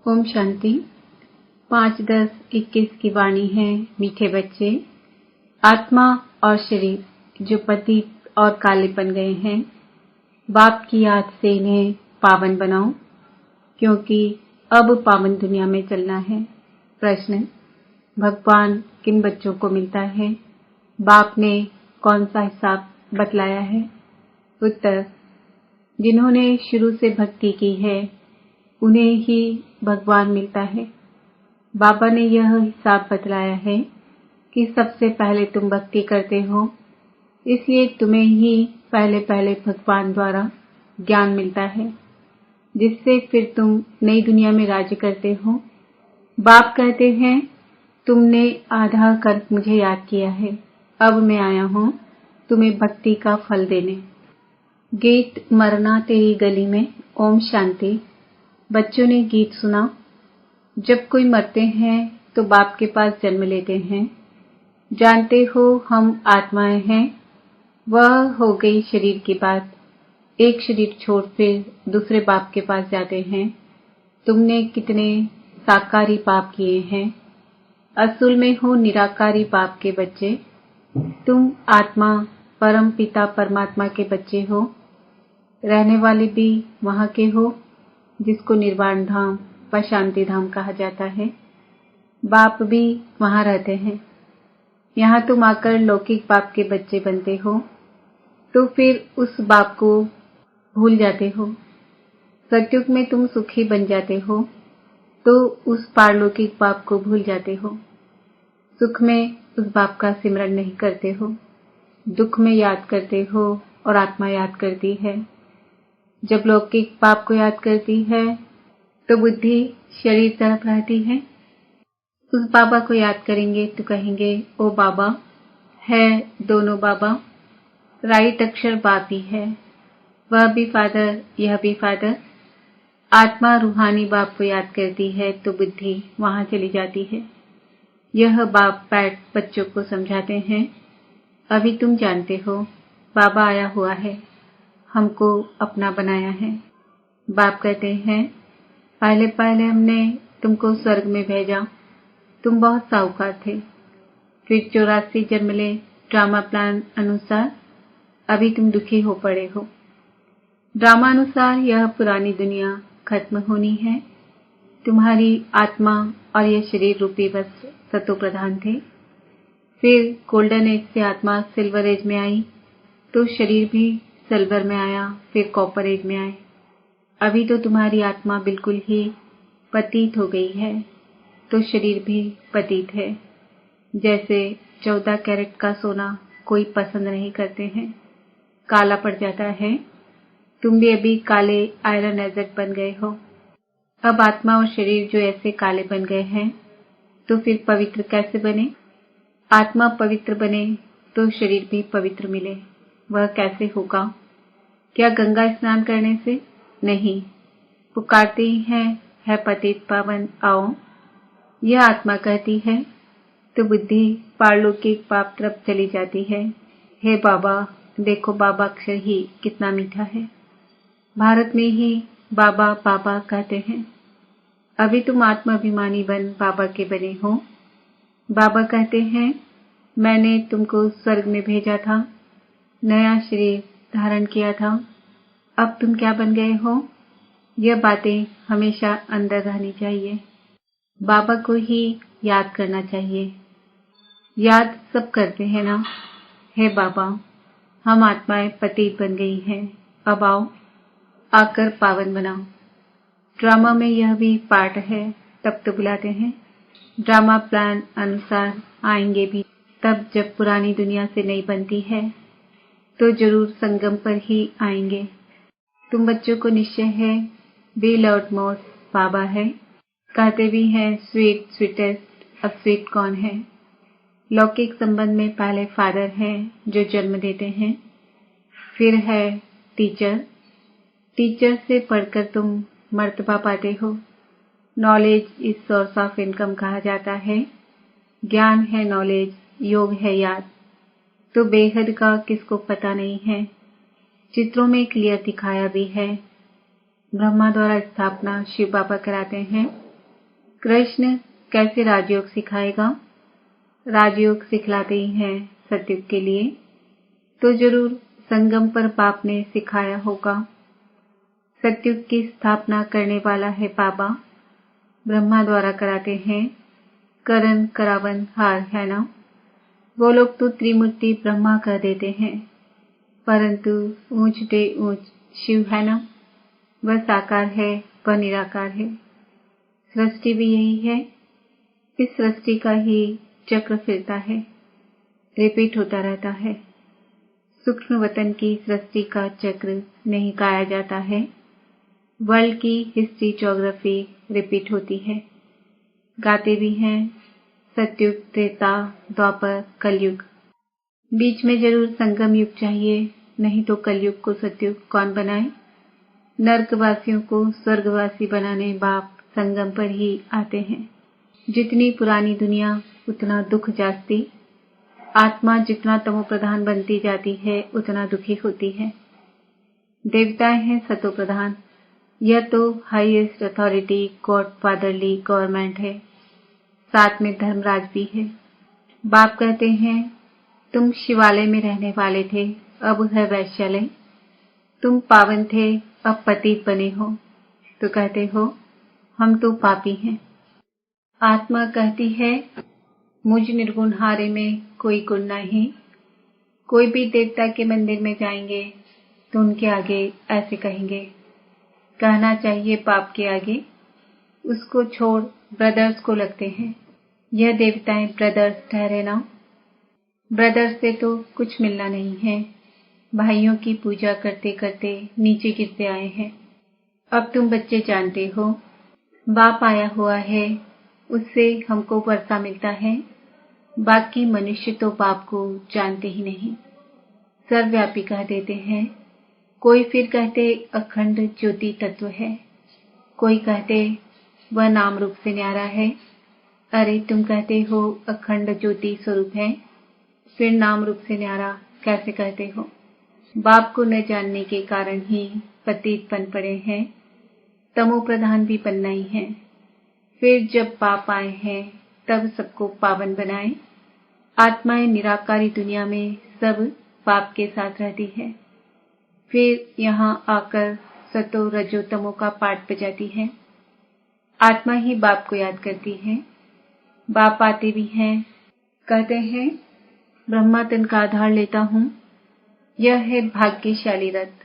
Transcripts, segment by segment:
ओम शांति। 5-10-21 की वाणी है। मीठे बच्चे, आत्मा और शरीर जो पतित और काले बन गए हैं, बाप की याद से इन्हें पावन बनाओ, क्योंकि अब पावन दुनिया में चलना है। प्रश्न: भगवान किन बच्चों को मिलता है? बाप ने कौन सा हिसाब बतलाया है? उत्तर: जिन्होंने शुरू से भक्ति की है उन्हें ही भगवान मिलता है। बाबा ने यह हिसाब बतलाया है कि सबसे पहले तुम भक्ति करते हो, इसलिए तुम्हें ही पहले पहले भगवान द्वारा ज्ञान मिलता है, जिससे फिर तुम नई दुनिया में राज्य करते हो। बाप कहते हैं, तुमने आधा कर मुझे याद किया है, अब मैं आया हूँ तुम्हें भक्ति का फल देने। गीत मरना तेरी गली में। ओम शांति। बच्चों ने गीत सुना। जब कोई मरते हैं तो बाप के पास जन्म लेते हैं। जानते हो हम आत्माएं हैं। वह हो गई शरीर की बात। एक शरीर छोड़ फिर दूसरे बाप के पास जाते हैं। तुमने कितने साकारी पाप किए हैं। असल में हो निराकारी बाप के बच्चे। तुम आत्मा परम पिता परमात्मा के बच्चे हो। रहने वाले भी वहां के हो, जिसको निर्वाण धाम व शांति धाम कहा जाता है। बाप भी वहां रहते हैं। यहाँ तुम आकर लौकिक बाप के बच्चे बनते हो, तो फिर उस बाप को भूल जाते हो। सतयुग में तुम सुखी बन जाते हो, तो उस पारलौकिक बाप को भूल जाते हो। सुख में उस बाप का सिमरन नहीं करते हो, दुख में याद करते हो और आत्मा याद करती है। जब लौकिक बाप को याद करती है तो बुद्धि शरीर तरफ रहती है। उस बाबा को याद करेंगे तो कहेंगे, ओ बाबा है दोनों बाबा। राइट अक्षर बाप ही है, वह भी फादर यह भी फादर। आत्मा रूहानी बाप को याद करती है तो बुद्धि वहां चली जाती है। यह बाप बैठ बच्चों को समझाते हैं। अभी तुम जानते हो बाबा आया हुआ है, हमको अपना बनाया है। बाप कहते हैं, पहले पहले हमने तुमको स्वर्ग में भेजा, तुम बहुत साहूकार थे। फिर 84 जन्म ले ड्रामा प्लान अनुसार अभी तुम दुखी हो पड़े हो। ड्रामा अनुसार यह पुरानी दुनिया खत्म होनी है। तुम्हारी आत्मा और यह शरीर रूपी बस सतो प्रधान थे। फिर गोल्डन एज से आत्मा सिल्वर एज में आई, तो शरीर भी सिल्वर में आया, फिर कॉपर एज में आए। अभी तो तुम्हारी आत्मा बिल्कुल ही पतित हो गई है, तो शरीर भी पतित है। जैसे 14 कैरेट का सोना कोई पसंद नहीं करते हैं, काला पड़ जाता है। तुम भी अभी काले आयरन एजेड बन गए हो। अब आत्मा और शरीर जो ऐसे काले बन गए हैं, तो फिर पवित्र कैसे बने? आत्मा पवित्र बने तो शरीर भी पवित्र मिले। वह कैसे होगा? क्या गंगा स्नान करने से? नहीं। पुकारते ही हैं, है पतित पावन आओ। यह आत्मा कहती है, तो बुद्धि पारलौकिक पाप तरफ चली जाती है। हे बाबा, देखो बाबा अक्षर ही कितना मीठा है। भारत में ही बाबा बाबा कहते हैं। अभी तुम आत्माभिमानी बन बाबा के बने हो। बाबा कहते हैं, मैंने तुमको स्वर्ग में भेजा था, नया शरीर धारण किया था। अब तुम क्या बन गए हो? यह बातें हमेशा अंदर रहनी चाहिए। बाबा को ही याद करना चाहिए। याद सब करते हैं ना। हे बाबा, हम आत्माएं पतित बन गई हैं, अब आओ आकर पावन बनाओ। ड्रामा में यह भी पार्ट है, तब तो बुलाते हैं। ड्रामा प्लान अनुसार आएंगे भी तब जब पुरानी दुनिया से नहीं बनती है, तो जरूर संगम पर ही आएंगे। तुम बच्चों को निश्चय है, बी लॉर्ड मोस्ट बाबा है। कहते भी हैं स्वीट स्वीटेस्ट, अब स्वीट कौन है? लौकिक संबंध में पहले फादर हैं जो जन्म देते हैं, फिर है टीचर। टीचर से पढ़कर तुम मर्तबा पाते हो। Knowledge is source of income कहा जाता है। ज्ञान है नॉलेज, योग है याद। तो बेहद का किसको पता नहीं है। चित्रों में क्लियर दिखाया भी है। ब्रह्मा द्वारा स्थापना शिव बाबा कराते हैं। कृष्ण कैसे राजयोग सिखाएगा? राजयोग सिखलाते ही हैं सतयुग के लिए, तो जरूर संगम पर बाप ने सिखाया होगा। सतयुग की स्थापना करने वाला है बाबा, ब्रह्मा द्वारा कराते हैं। करण करावन हार है ना। वो लोग तो त्रिमूर्ति ब्रह्मा कह देते हैं, परंतु ऊंचते ऊंच शिव है ना। वह साकार है, वह निराकार है। सृष्टि भी यही है। इस सृष्टि का ही चक्र फिरता है, रिपीट होता रहता है। सूक्ष्म वतन की सृष्टि का चक्र नहीं गाया जाता है। वर्ल्ड की हिस्ट्री ज्योग्राफी रिपीट होती है। गाते भी हैं सतयुग, त्रेता, द्वापर, कलयुग। बीच में जरूर संगम युग चाहिए, नहीं तो कलयुग को सतयुग कौन बनाए। नर्कवासियों को स्वर्गवासी बनाने बाप संगम पर ही आते हैं। जितनी पुरानी दुनिया उतना दुख जास्ती। आत्मा जितना तमो प्रधान बनती जाती है उतना दुखी होती है। देवताएं हैं सतो प्रधान। यह तो highest authority God fatherly government है, साथ में धर्मराज भी है। बाप कहते हैं तुम शिवालय में रहने वाले थे, अब है वैश्यालय। तुम पावन थे, अब पतित बने हो, तो कहते हो हम तो पापी हैं। आत्मा कहती है मुझ निर्गुण हारे में कोई गुण नहीं। कोई भी देवता के मंदिर में जाएंगे तो उनके आगे ऐसे कहेंगे, कहना चाहिए पाप के आगे। उसको छोड़ ब्रदर्स को लगते हैं। यह देवताएं ब्रदर्स ठहरे ना। ब्रदर्स से तो कुछ मिलना नहीं है। भाइयों की पूजा करते करते नीचे गिरते आए हैं। अब तुम बच्चे जानते हो, बाप आया हुआ है, उससे हमको वर्षा मिलता है। बाकी मनुष्य तो बाप को जानते ही नहीं, सर्वव्यापी कह देते हैं। कोई फिर कहते अखंड ज्योति तत्व है, कोई कहते वह नाम रूप से न्यारा है। अरे तुम कहते हो अखंड ज्योति स्वरूप है, फिर नाम रूप से न्यारा कैसे कहते हो? बाप को न जानने के कारण ही पतित बन पड़े हैं। तमो प्रधान भी बनना ही है। फिर जब बाप आए हैं तब सबको पावन बनाए। आत्माएं निराकारी दुनिया में सब बाप के साथ रहती है, फिर यहाँ आकर सतो रजो तमो का पाठ बजाती है। आत्मा ही बाप को याद करती है। बाप आते भी हैं, कहते हैं ब्रह्मा तन का आधार लेता हूँ। यह है भाग्यशाली रथ।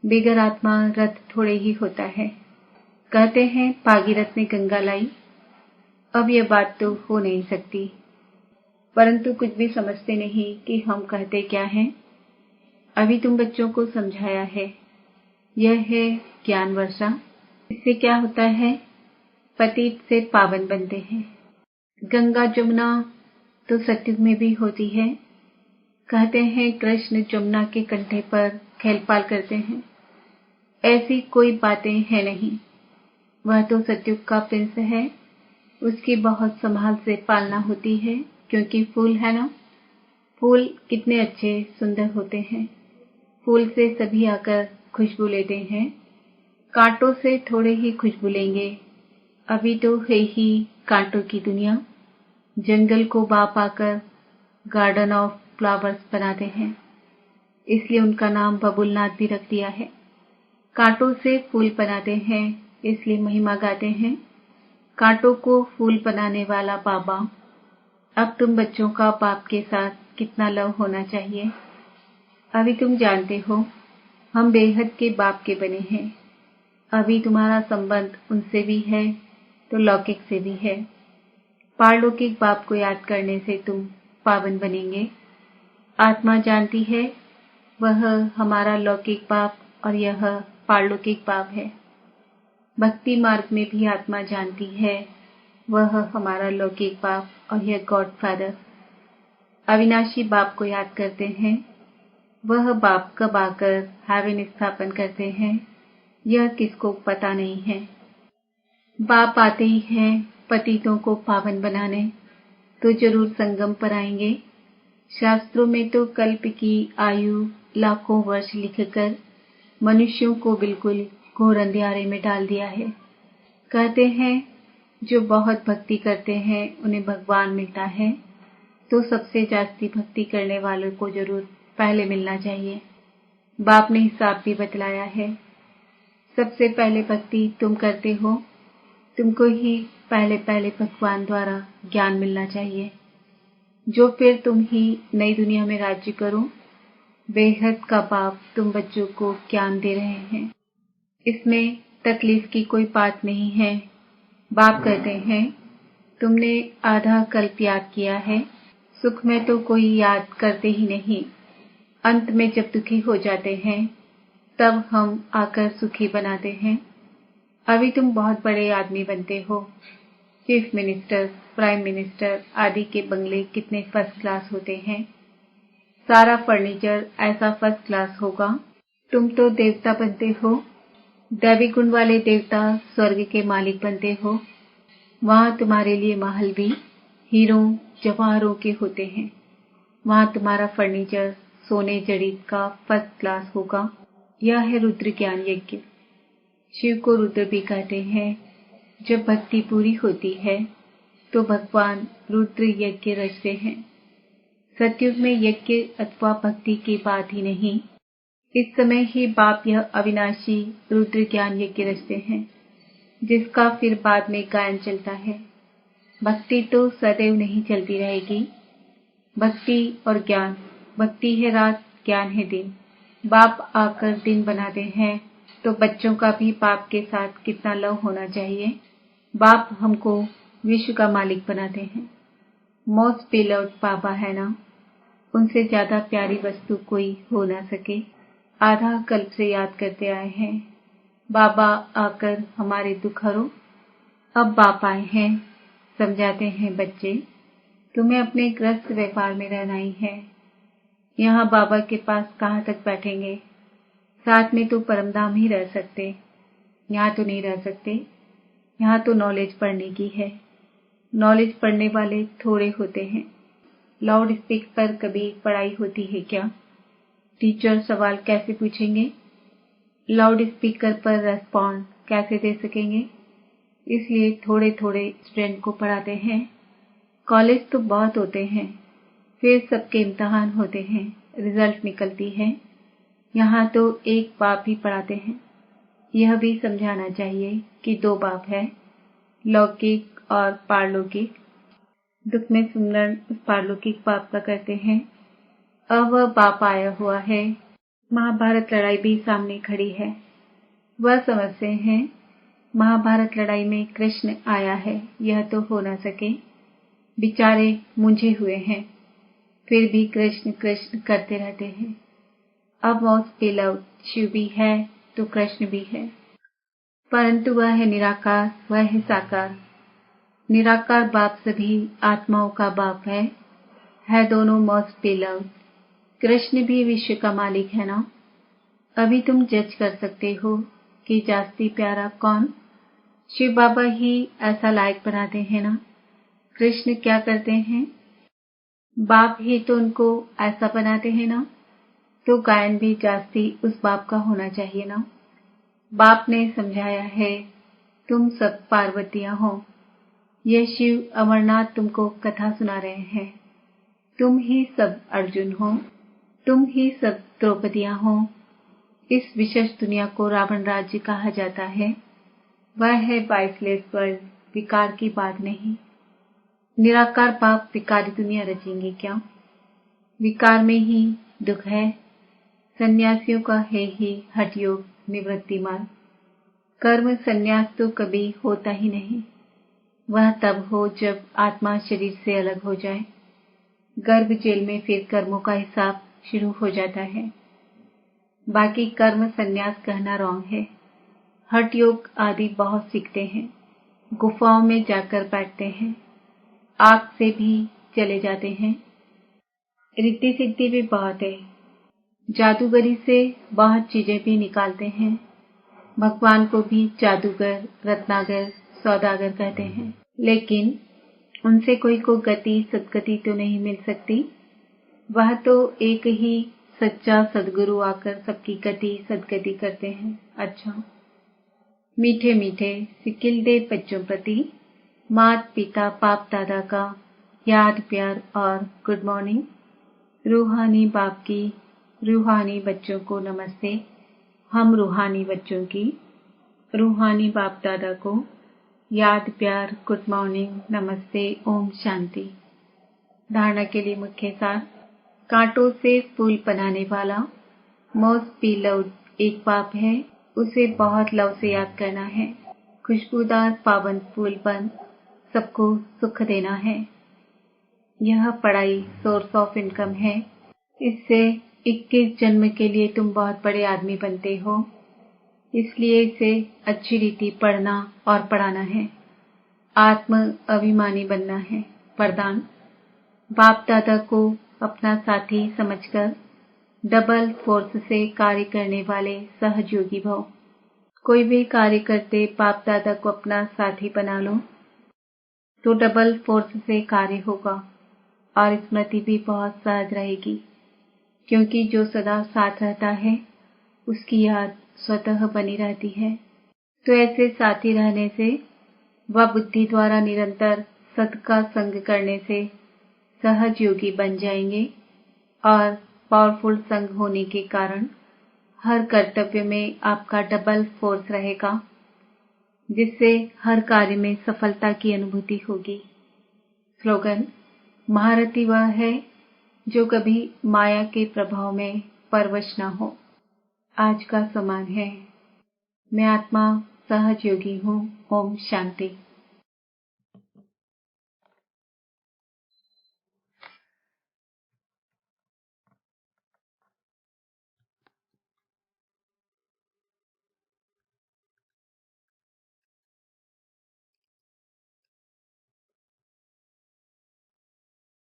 बिगर आत्मा रथ थोड़े ही होता है। कहते हैं भागीरथ ने गंगा लाई। अब यह बात तो हो नहीं सकती, परंतु कुछ भी समझते नहीं कि हम कहते क्या हैं। अभी तुम बच्चों को समझाया है। यह है ज्ञान वर्षा। इससे क्या होता है? पतित से पावन बनते हैं। गंगा जमुना तो सतयुग में भी होती है। कहते हैं कृष्ण जमुना के कंठे पर खेलपाल करते हैं। ऐसी कोई बातें हैं नहीं। वह तो सतयुग का प्रिंस है। उसकी बहुत संभाल से पालना होती है, क्योंकि फूल है ना। फूल कितने अच्छे सुंदर होते हैं। फूल से सभी आकर खुशबू लेते हैं। कांटों से थोड़े ही खुशबू लेंगे। अभी तो है ही कांटों की दुनिया। जंगल को बाप आकर गार्डन ऑफ फ्लावर्स बनाते हैं, इसलिए उनका नाम बबुलनाथ भी रख दिया है। कांटों से फूल बनाते हैं, इसलिए महिमा गाते हैं। कांटों को फूल बनाने वाला बाबा। अब तुम बच्चों का बाप के साथ कितना लव होना चाहिए। अभी तुम जानते हो हम बेहद के बाप के बने हैं। अभी तुम्हारा संबंध उनसे भी है तो लौकिक से भी है। पारलौकिक बाप को याद करने से तुम पावन बनेंगे। आत्मा जानती है वह हमारा लौकिक बाप और यह पारलौकिक बाप है। भक्ति मार्ग में भी आत्मा जानती है वह हमारा लौकिक बाप और यह गॉड फादर। अविनाशी बाप को याद करते हैं। वह बाप कब आकर हेवन स्थापन करते हैं यह किसको पता नहीं है। बाप आते ही हैं पतितों को पावन बनाने, तो जरूर संगम पर आएंगे। शास्त्रों में तो कल्प की आयु लाखों वर्ष लिखकर मनुष्यों को बिल्कुल घोर अंधियारे में डाल दिया है। कहते हैं जो बहुत भक्ति करते हैं उन्हें भगवान मिलता है, तो सबसे जास्ती भक्ति करने वालों को जरूर पहले मिलना चाहिए। बाप ने हिसाब भी बतलाया है। सबसे पहले भक्ति तुम करते हो, तुमको ही पहले पहले भगवान द्वारा ज्ञान मिलना चाहिए, जो फिर तुम ही नई दुनिया में राज्य करो। बेहद का बाप तुम बच्चों को ज्ञान दे रहे हैं, इसमें तकलीफ की कोई बात नहीं है। बाप कहते हैं तुमने आधा कल्प याद किया है, सुख में तो कोई याद करते ही नहीं, अंत में जब दुखी हो जाते हैं तब हम आकर सुखी बनाते हैं। अभी तुम बहुत बड़े आदमी बनते हो, चीफ मिनिस्टर, प्राइम मिनिस्टर आदि के बंगले कितने फर्स्ट क्लास होते हैं, सारा फर्नीचर ऐसा फर्स्ट क्लास होगा। तुम तो देवता बनते हो, दैवी गुण वाले देवता स्वर्ग के मालिक बनते हो। वहां तुम्हारे लिए महल भी हीरों जवाहरों के होते हैं, वहां तुम्हारा फर्नीचर सोने जड़ीत का फर्स्ट क्लास होगा। यह है रुद्र ज्ञान यज्ञ। शिव को रुद्र भी कहते हैं। जब भक्ति पूरी होती है तो भगवान रुद्र यज्ञ रचते हैं। सतयुग में यज्ञ अथवा भक्ति की बात ही नहीं, इस समय ही बाप यह अविनाशी रुद्र ज्ञान यज्ञ रचते हैं, जिसका फिर बाद में गायन चलता है। भक्ति तो सदैव नहीं चलती रहेगी। भक्ति और ज्ञान, भक्ति है रात, ज्ञान है दिन। बाप आकर दिन बनाते हैं तो बच्चों का भी बाप के साथ कितना लव होना चाहिए। बाप हमको विश्व का मालिक बनाते हैं। मोस्ट बिलव्ड बाबा है ना, उनसे ज्यादा प्यारी वस्तु कोई हो ना सके। आधा कल्प से याद करते आए हैं, बाबा आकर हमारे दुख हरो। अब बाप आए हैं, समझाते हैं बच्चे तुम्हें अपने ग्रस्त व्यापार में रहना ही है। यहाँ बाबा के पास कहाँ तक बैठेंगे, साथ में तो परमधाम ही रह सकते, यहाँ तो नहीं रह सकते। यहाँ तो नॉलेज पढ़ने की है, नॉलेज पढ़ने वाले थोड़े होते हैं। लाउड स्पीकर पर कभी पढ़ाई होती है क्या? टीचर सवाल कैसे पूछेंगे? लाउड स्पीकर पर रेस्पॉन्ड कैसे दे सकेंगे? इसलिए थोड़े थोड़े स्टूडेंट को पढ़ाते हैं। कॉलेज तो बहुत होते हैं, फिर सबके इम्तिहान होते हैं, रिजल्ट निकलती है। यहाँ तो एक बाप ही पढ़ाते हैं। यह भी समझाना चाहिए कि दो बाप है, लौकिक और पारलौकिक। दुख में सुमरण उस पारलौकिक बाप का करते हैं। अब वह बाप आया हुआ है। महाभारत लड़ाई भी सामने खड़ी है। वह समझते हैं महाभारत लड़ाई में कृष्ण आया है, यह तो हो न सके। बेचारे मुंझे हुए हैं, फिर भी कृष्ण कृष्ण करते रहते हैं। अब मोस्ट बिलव्ड शिव भी है तो कृष्ण भी है, परंतु वह है निराकार, वह है साकार। निराकार बाप सभी आत्माओं का बाप है दोनों मोस्ट बिलव्ड। कृष्ण भी विश्व का मालिक है ना। अभी तुम जज कर सकते हो कि जास्ती प्यारा कौन। शिव बाबा ही ऐसा लायक बनाते हैं ना। कृष्ण क्या करते हैं? बाप ही तो उनको ऐसा बनाते हैं ना, तो गायन भी जास्ती उस बाप का होना चाहिए ना। बाप ने समझाया है तुम सब पार्वतियां हो। यह शिव अमरनाथ तुमको कथा सुना रहे हैं। तुम ही सब अर्जुन हो, तुम ही सब द्रौपदियां हो। इस विशेष दुनिया को रावण राज्य कहा जाता है। वह है बाइसलेस वर्ल्ड, विकार की बात नहीं। निराकार बाप विकारी दुनिया रचेंगे क्या? विकार में ही दुख है। सन्यासियों का है ही हठ योग निवृत्ति मार्ग। कर्म संन्यास तो कभी होता ही नहीं। वह तब हो जब आत्मा शरीर से अलग हो जाए। गर्भ जेल में फिर कर्मों का हिसाब शुरू हो जाता है। बाकी कर्म संन्यास कहना रॉन्ग है। हठ योग आदि बहुत सीखते हैं, गुफाओं में जाकर बैठते हैं, आग से भी चले जाते हैं। रिद्धि सिद्धि भी बहुत है, जादूगरी से बहुत चीजें भी निकालते हैं। भगवान को भी जादूगर, रत्नागर, सौदागर कहते हैं, लेकिन उनसे कोई को गति सदगति तो नहीं मिल सकती। वह तो एक ही सच्चा सदगुरु आकर सबकी गति सदगति करते हैं। अच्छा, मीठे मीठे सिकिल दे बच्चों प्रति माता पिता बाप दादा का याद प्यार और गुड मॉर्निंग। रूहानी बाप की रूहानी बच्चों को नमस्ते। हम रूहानी बच्चों की रूहानी बाप दादा को याद प्यार गुड मॉर्निंग नमस्ते ओम शांति। धारणा के लिए मुख्य सार। कांटों से फूल बनाने वाला मोस्ट बी लव्ड एक बाप है, उसे बहुत लव से याद करना है। खुशबूदार पावन फूल बन सबको सुख देना है। यह पढ़ाई सोर्स ऑफ इनकम है, इससे 21 जन्म के लिए तुम बहुत बड़े आदमी बनते हो, इसलिए इसे अच्छी रीति पढ़ना और पढ़ाना है। आत्म अभिमानी बनना है। वरदान। बाप दादा को अपना साथी समझकर डबल फोर्स से कार्य करने वाले सहयोगी भव। कोई भी कार्य करते बाप दादा को अपना साथी बना लो तो डबल फोर्स से कार्य होगा और स्मृति भी बहुत सहज रहेगी, क्योंकि जो सदा साथ रहता है उसकी याद स्वतः बनी रहती है। तो ऐसे साथी रहने से व बुद्धि द्वारा निरंतर सत का संग करने से सहज योगी बन जाएंगे और पावरफुल संग होने के कारण हर कर्तव्य में आपका डबल फोर्स रहेगा, जिससे हर कार्य में सफलता की अनुभूति होगी। स्लोगन। महारथी वह है जो कभी माया के प्रभाव में परवश न हो। आज का समान है। मैं आत्मा सहज योगी हूँ। ओम शांति।